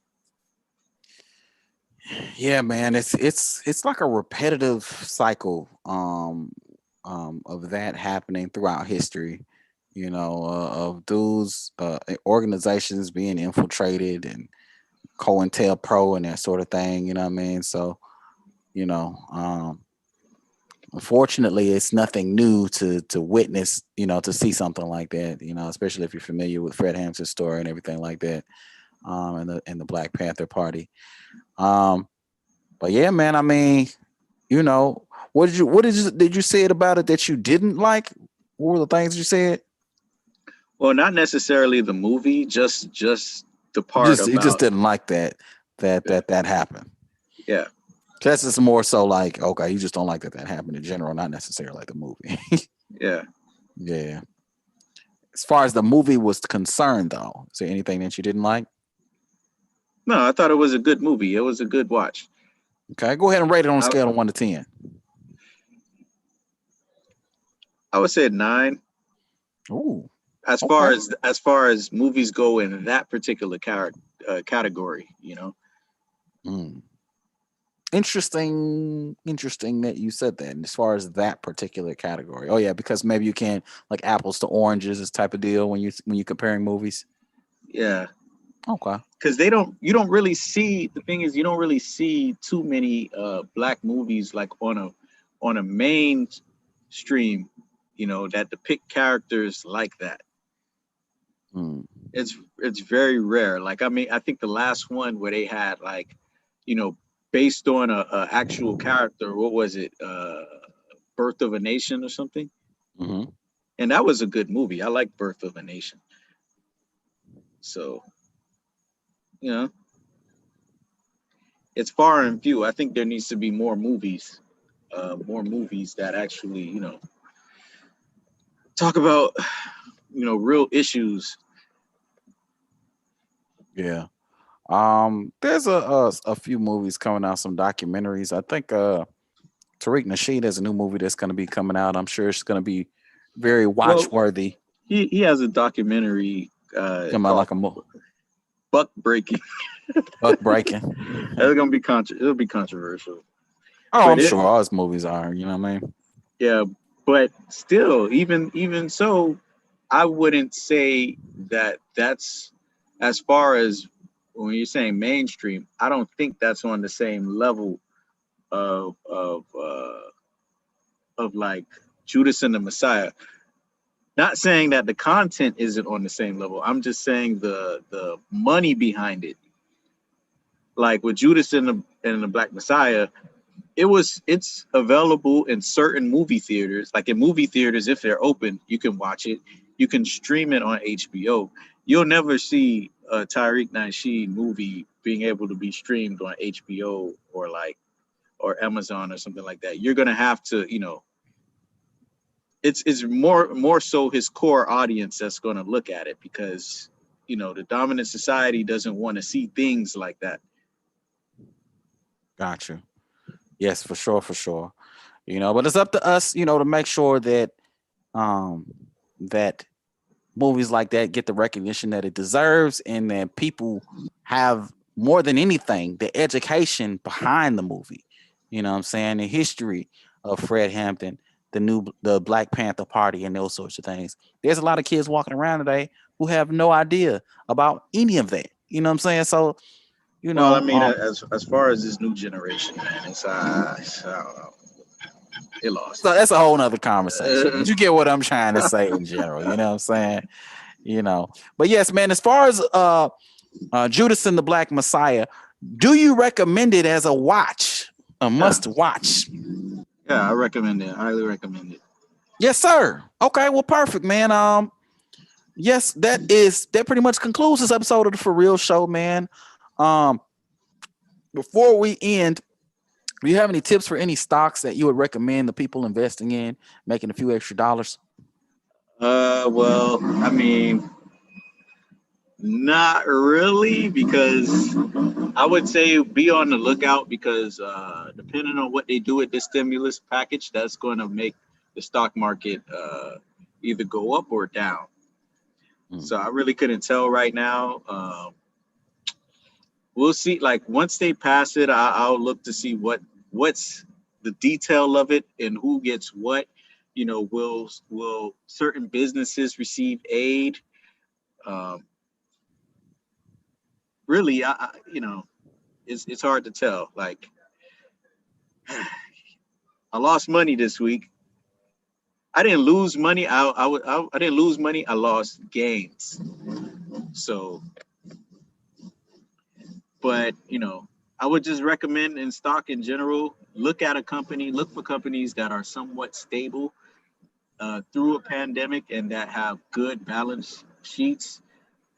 Yeah, man. It's like a repetitive cycle of that happening throughout history. Of dudes, organizations being infiltrated and COINTELPRO and that sort of thing. You know what I mean? So, you know, um, unfortunately, it's nothing new to witness. To see something like that. Especially if you're familiar with Fred Hampton's story and everything like that. And the Black Panther Party. Um, but yeah, man. I mean, what did you say it about it that you didn't like? What were the things you said? Well, not necessarily the movie, just the part You just about didn't like that that yeah, that that happened. yeah, That's just more so like, okay, you just don't like that happened in general, not necessarily like the movie. yeah. Yeah. As far as the movie was concerned, though, is there anything that you didn't like? No, I thought it was a good movie. It was a good watch. Okay, go ahead and rate it on a I scale of 1 to 10. I would say 9. Ooh, As far okay. as movies go in that particular category. Mm. Interesting that you said that. And as far as that particular category, oh yeah, because maybe you can't like apples to oranges, this type of deal when you're comparing movies. Yeah, Okay. because you don't really see, the thing is, you don't really see too many black movies like on a mainstream, that depict characters like that. Mm. It's very rare. Like, I mean, I think the last one where they had like, you know based on a actual character, what was it, Birth of a Nation or something? Hmm. And that was a good movie. I like Birth of a Nation. So, you know it's far and few. I think there needs to be more movies that actually, talk about, real issues. Yeah. There's a few movies coming out, some documentaries. I think Tariq Nasheed has a new movie that's going to be coming out. I'm sure it's going to be very watch Well, worthy. he has a documentary Come out called like a Buck Breaking. buck breaking. That's gonna be it'll be controversial. Oh, I'm But it sure all his movies are. You know what I mean? Yeah, but still, even so, I wouldn't say that that's, as far as when you're saying mainstream. I don't think that's on the same level of like Judas and the Messiah. Not saying that the content isn't on the same level. I'm just saying the money behind it. Like with Judas and the Black Messiah, it's available in certain movie theaters. Like in movie theaters, if they're open, you can watch it. You can stream it on HBO. You'll never see a Tariq Nasheed movie being able to be streamed on HBO or Amazon or something like that. You're gonna have to, it's more so his core audience that's gonna look at it, because the dominant society doesn't want to see things like that. Got you. Yes, for sure, for sure. But it's up to us, to make sure that um that movies like that get the recognition that it deserves, and that people have more than anything the education behind the movie. You know what I'm saying? The history of Fred Hampton, the Black Panther Party, and those sorts of things. There's a lot of kids walking around today who have no idea about any of that. You know what I'm saying? So, you Well, I know, mean, as far as this new generation, man, I don't know, they lost. so that's a whole nother conversation. Uh, But you get what I'm trying to say in general. You know what I'm saying? But yes, man, as far as Judas and the Black Messiah, do you recommend it as a watch, a yeah, must watch? yeah, I recommend it. Highly recommend it. Yes, sir. Okay, well, perfect, man. Yes, that pretty much concludes this episode of the For Real Show, man. Um, before we end, do you have any tips for any stocks that you would recommend the people investing in, making a few extra dollars? Well, I mean, not really, because I would say be on the lookout, because depending on what they do with this stimulus package, that's going to make the stock market either go up or down. Mm. So I really couldn't tell right now. We'll see. Like once they pass it, I'll look to see what's the detail of it and who gets what. Will certain businesses receive aid? Um, Really, it's hard to tell. Like I lost money this week. I didn't lose money. I didn't lose money. I lost gains. So, but I would just recommend in stock in general, look for companies that are somewhat stable through a pandemic, and that have good balance sheets,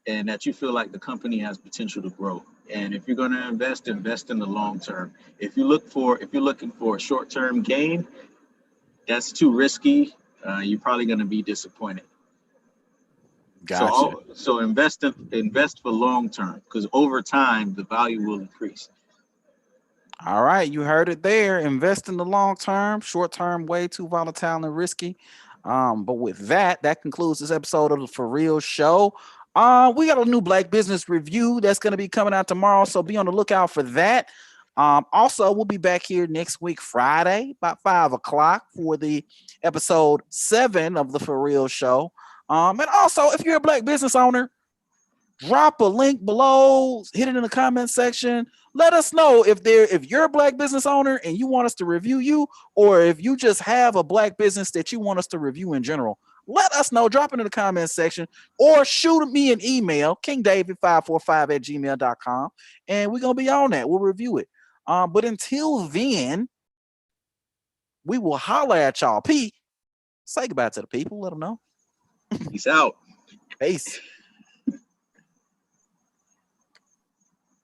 and that you feel like the company has potential to grow. And if you're going to invest in the long term. If you're looking for a short term gain, that's too risky. You're probably going to be disappointed. Gotcha. So invest for long term, because over time the value will increase. All right, you heard it there. Invest in the long term, short term, way too volatile and risky. But with that, that concludes this episode of the For Real Show. We got a new Black Business Review that's going to be coming out tomorrow, so be on the lookout for that. Also, we'll be back here next week, Friday, about 5 o'clock for the episode 7 of the For Real Show. And also, if you're a black business owner, drop a link below, hit it in the comment section. Let us know if you're a black business owner and you want us to review you, or if you just have a black business that you want us to review in general. Let us know. Drop it in the comment section or shoot me an email, kingdavid545@gmail.com, and we're gonna be on that. We'll review it. But until then, we will holler at y'all. P, say goodbye to the people. Let them know. Peace out. Peace.